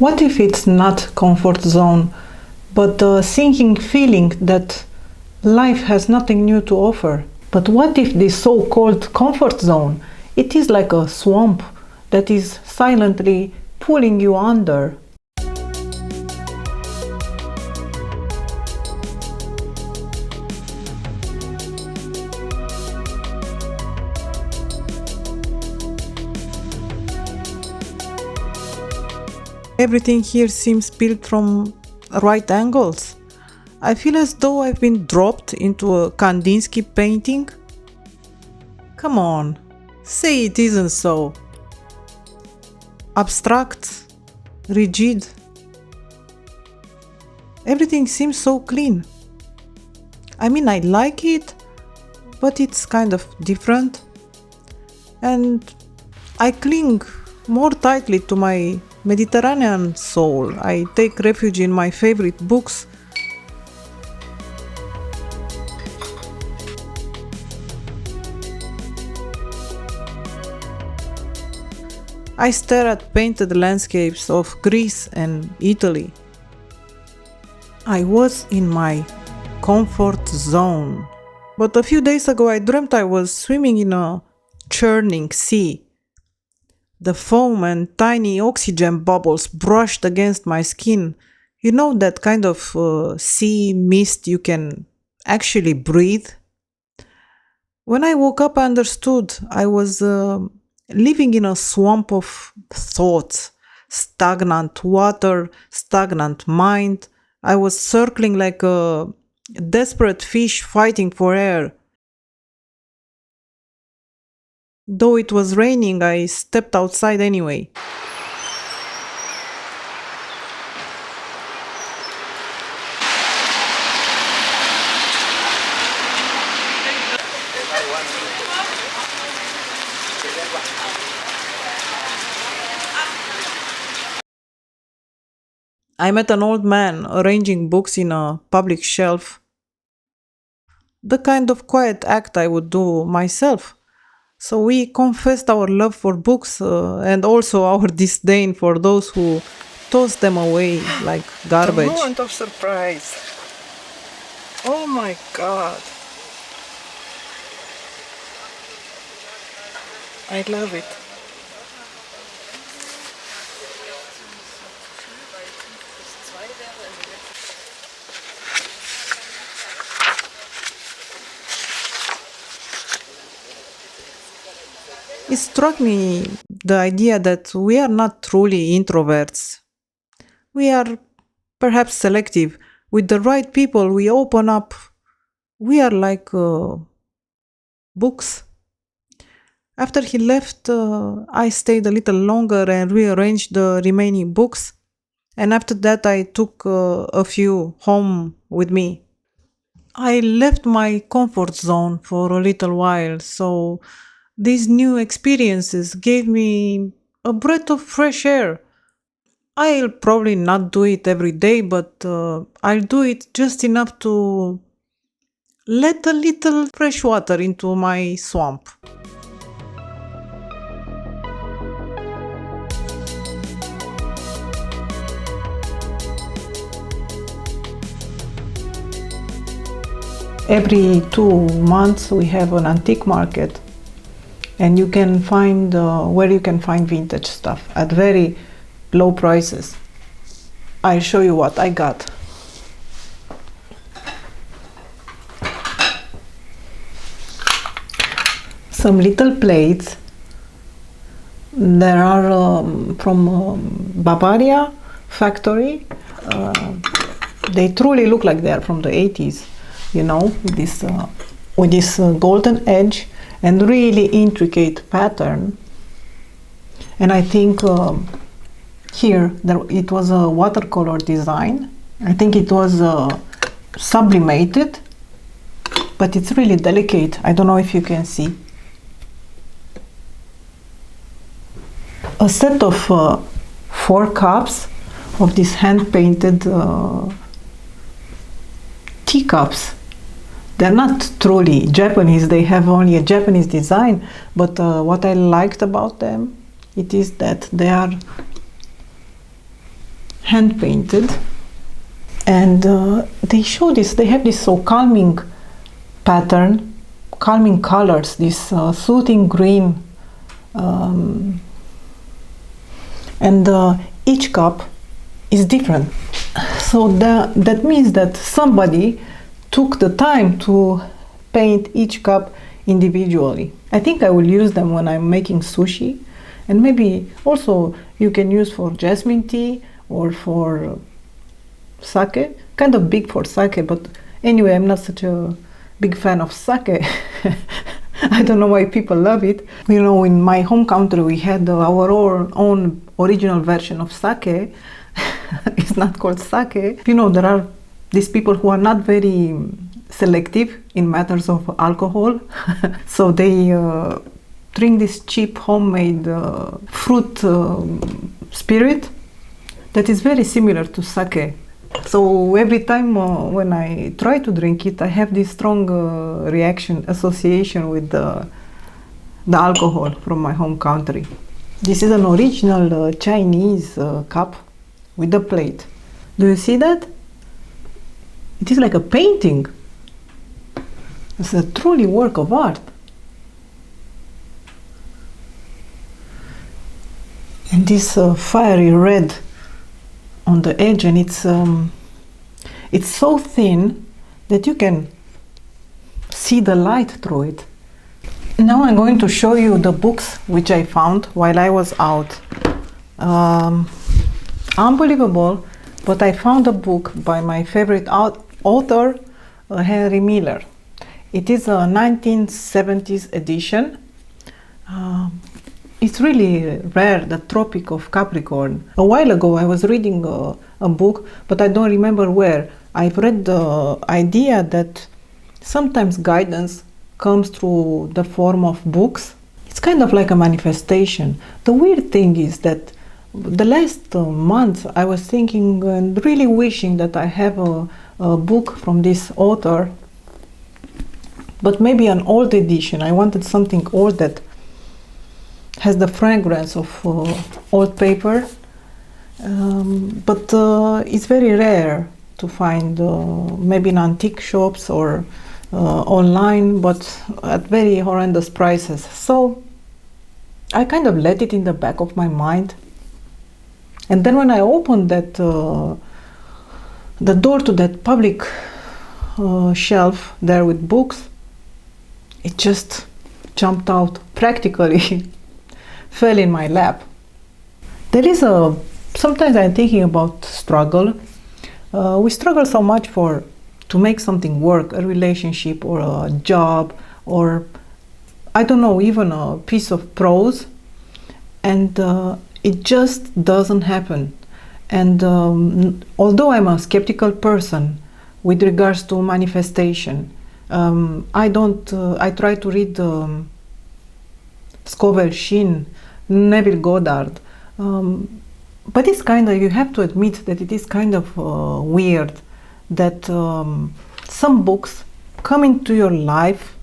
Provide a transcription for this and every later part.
What if it's not comfort zone, but a sinking feeling that life has nothing new to offer? But what if this so-called comfort zone, it is like a swamp that is silently pulling you under? Everything here seems built from right angles. I feel as though I've been dropped into a Kandinsky painting. Come on, say it isn't so. Abstract, rigid. Everything seems so clean. I mean, I like it, but it's kind of different. And I cling more tightly to my Mediterranean soul. I take refuge in my favorite books. I stare at painted landscapes of Greece and Italy. I was in my comfort zone. But a few days ago I dreamt I was swimming in a churning sea. The foam and tiny oxygen bubbles brushed against my skin. You know, that kind of sea mist you can actually breathe? When I woke up, I understood I was living in a swamp of thoughts, stagnant water, stagnant mind. I was circling like a desperate fish fighting for air. Though it was raining, I stepped outside anyway. I met an old man arranging books in a public shelf. The kind of quiet act I would do myself. So we confessed our love for books and also our disdain for those who toss them away like garbage. A moment of surprise. Oh my God. I love it. It struck me the idea that we are not truly introverts. We are perhaps selective. With the right people, we open up. We are like books. After he left, I stayed a little longer and rearranged the remaining books. And after that, I took a few home with me. I left my comfort zone for a little while, so these new experiences gave me a breath of fresh air. I'll probably not do it every day, but I'll do it just enough to let a little fresh water into my swamp. Every 2 months we have an antique market. And you can find where you can find vintage stuff at very low prices. I'll show you what I got. Some little plates. There are from Bavaria factory. They truly look like they are from the 80s, you know, with this golden edge and really intricate pattern. And I think here it was a watercolor design. I think it was sublimated, but it's really delicate. I don't know if you can see. A set of 4 cups of these hand-painted teacups. They're not truly Japanese, they have only a Japanese design, but what I liked about them, it is that they are hand painted, and they show this. They have this so calming pattern, calming colors, this soothing green, and each cup is different. So that means that somebody took the time to paint each cup individually. I think I will use them when I'm making sushi, and maybe also you can use for jasmine tea or for sake. Kind of big for sake, but anyway, I'm not such a big fan of sake. I don't know why people love it. You know, in my home country we had our own original version of sake. It's not called sake. You know, there are these people who are not very selective in matters of alcohol. So they drink this cheap homemade fruit spirit that is very similar to sake. So every time when I try to drink it, I have this strong association with the alcohol from my home country. This is an original Chinese cup with a plate. Do you see that? It is like a painting. It's a truly work of art. And this fiery red on the edge, and it's so thin that you can see the light through it. Now I'm going to show you the books which I found while I was out. Unbelievable, but I found a book by my favorite author, Henry Miller. It is a 1970s edition. It's really rare, the Tropic of Capricorn. A while ago I was reading a book, but I don't remember where. I've read the idea that sometimes guidance comes through the form of books. It's kind of like a manifestation. The weird thing is that the last month I was thinking and really wishing that I have a book from this author, but maybe an old edition. I wanted something old that has the fragrance of old paper, but it's very rare to find, maybe in antique shops or online, but at very horrendous prices. So I kind of let it in the back of my mind, and then when I opened that the door to that public shelf there with books, it just jumped out practically. Fell in my lap. There is sometimes I'm thinking about struggle. We struggle so much to make something work, a relationship or a job, or I don't know, even a piece of prose, and it just doesn't happen. And although I'm a skeptical person with regards to manifestation, I try to read Scoville Shin, Neville Goddard, but it's kind of, you have to admit that it is kind of weird that some books come into your life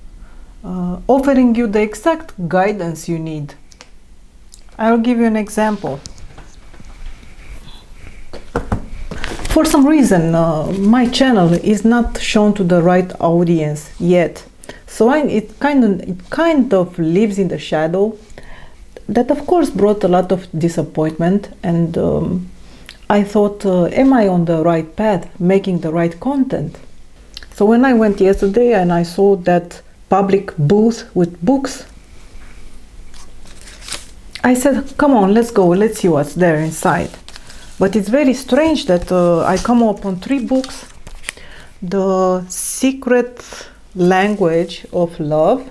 offering you the exact guidance you need. I'll give you an example. For some reason, my channel is not shown to the right audience yet. So it kind of lives in the shadow. That of course brought a lot of disappointment, and I thought, am I on the right path, making the right content? So when I went yesterday and I saw that public booth with books, I said, come on, let's go, let's see what's there inside. But it's very strange that I come upon 3 books. The Secret Language of Love,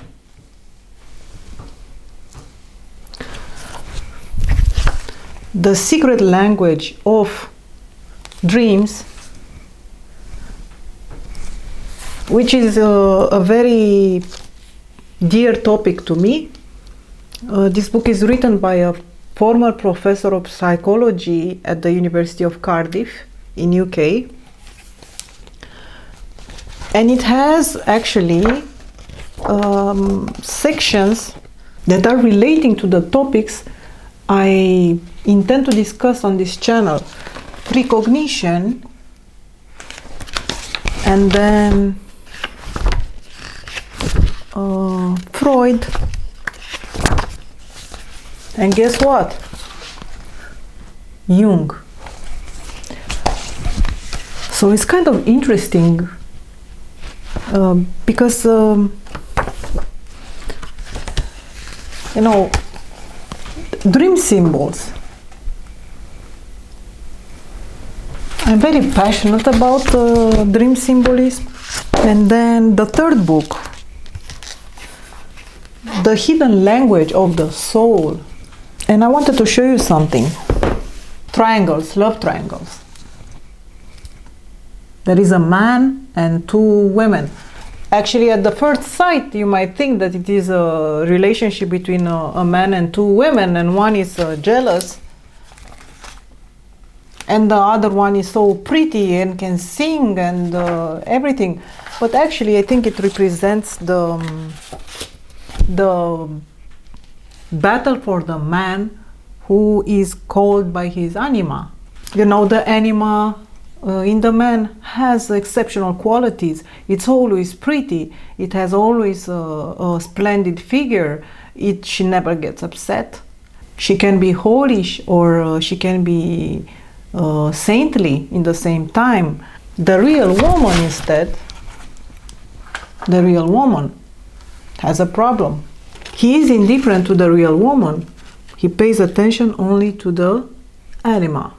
The Secret Language of Dreams, which is a very dear topic to me. This book is written by a former professor of psychology at the University of Cardiff in UK. And it has actually sections that are relating to the topics I intend to discuss on this channel. For precognition, and then Freud, and guess what? Jung. So it's kind of interesting because you know, dream symbols. I'm very passionate about dream symbolism. And then the third book, The Hidden Language of the Soul. And I wanted to show you something. Triangles, love triangles. There is a man and two women. Actually, at the first sight, you might think that it is a relationship between a man and two women, and one is jealous, and the other one is so pretty and can sing and everything. But actually, I think it represents the battle for the man who is called by his anima. You know, the anima in the man has exceptional qualities. It's always pretty. It has always a splendid figure. She never gets upset. She can be holish or she can be saintly in the same time. The real woman instead, the real woman has a problem. He is indifferent to the real woman. He pays attention only to the anima.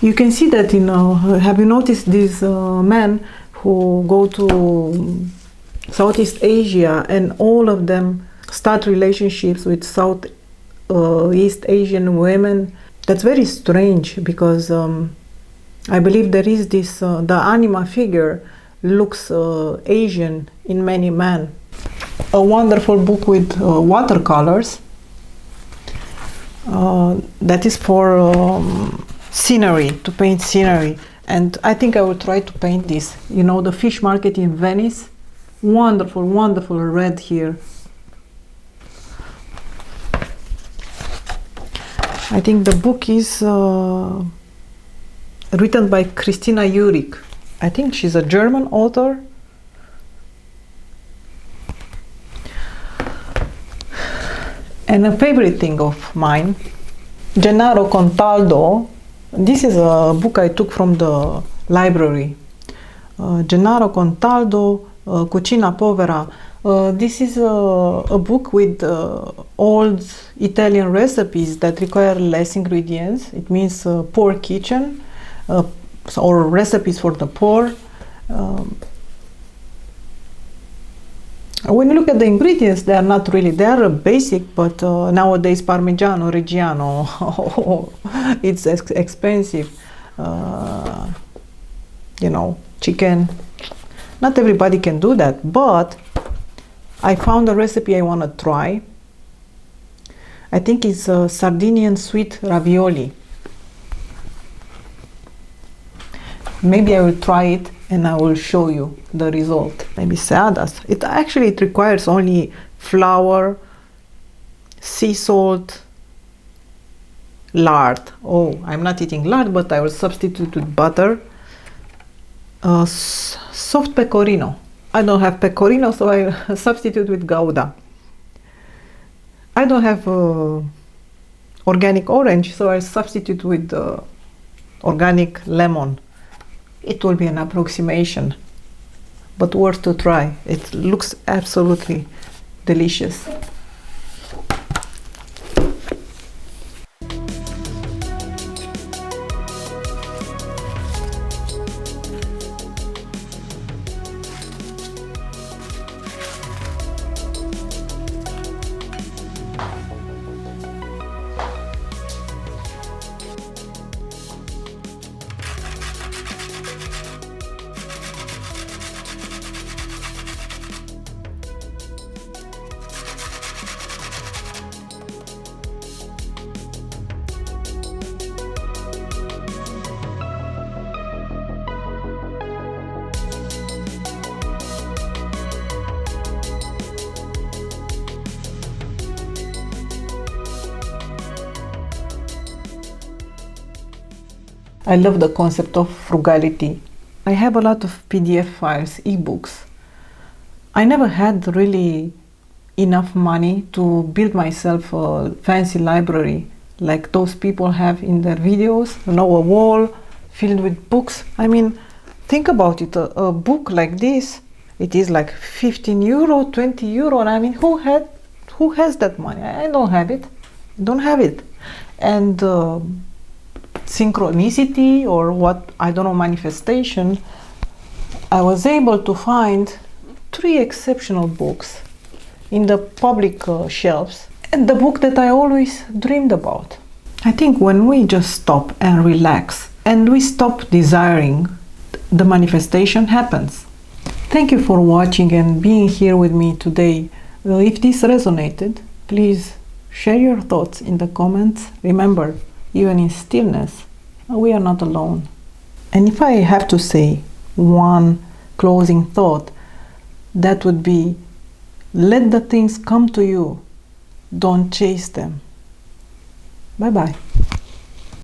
You can see that in, have you noticed these men who go to Southeast Asia and all of them start relationships with Southeast Asian women? That's very strange because I believe there is this, the anima figure looks Asian in many men. A wonderful book with watercolors that is for scenery, to paint scenery, and I think I will try to paint this. You know, the fish market in Venice, wonderful, wonderful red here. I think the book is written by Christina Jurek. I think she's a German author. And a favorite thing of mine, Gennaro Contaldo. This is a book I took from the library. Gennaro Contaldo, Cucina Povera. This is a book with old Italian recipes that require less ingredients. It means poor kitchen, or recipes for the poor. When you look at the ingredients, they are not really, they are basic, but nowadays Parmigiano, Reggiano, it's expensive. You know, chicken, not everybody can do that, but I found a recipe I want to try. I think it's Sardinian sweet ravioli. Maybe I will try it and I will show you the result. Maybe seadas. It requires only flour, sea salt, lard. Oh, I'm not eating lard, but I will substitute with butter. Soft pecorino. I don't have pecorino, so I substitute with Gouda. I don't have organic orange, so I substitute with organic lemon. It will be an approximation, but worth to try. It looks absolutely delicious. I love the concept of frugality. I have a lot of PDF files, ebooks. I never had really enough money to build myself a fancy library like those people have in their videos, a wall filled with books. I mean, think about it, a book like this, it is like 15 euro, 20 euro, and I mean, who has that money? I don't have it. And synchronicity, or what, I don't know, manifestation, I was able to find 3 exceptional books in the public shelves, and the book that I always dreamed about. I think when we just stop and relax and we stop desiring, the manifestation happens. Thank you for watching and being here with me today. If this resonated, please share your thoughts in the comments. Remember, even in stillness, we are not alone. And if I have to say one closing thought, that would be, let the things come to you. Don't chase them. Bye-bye.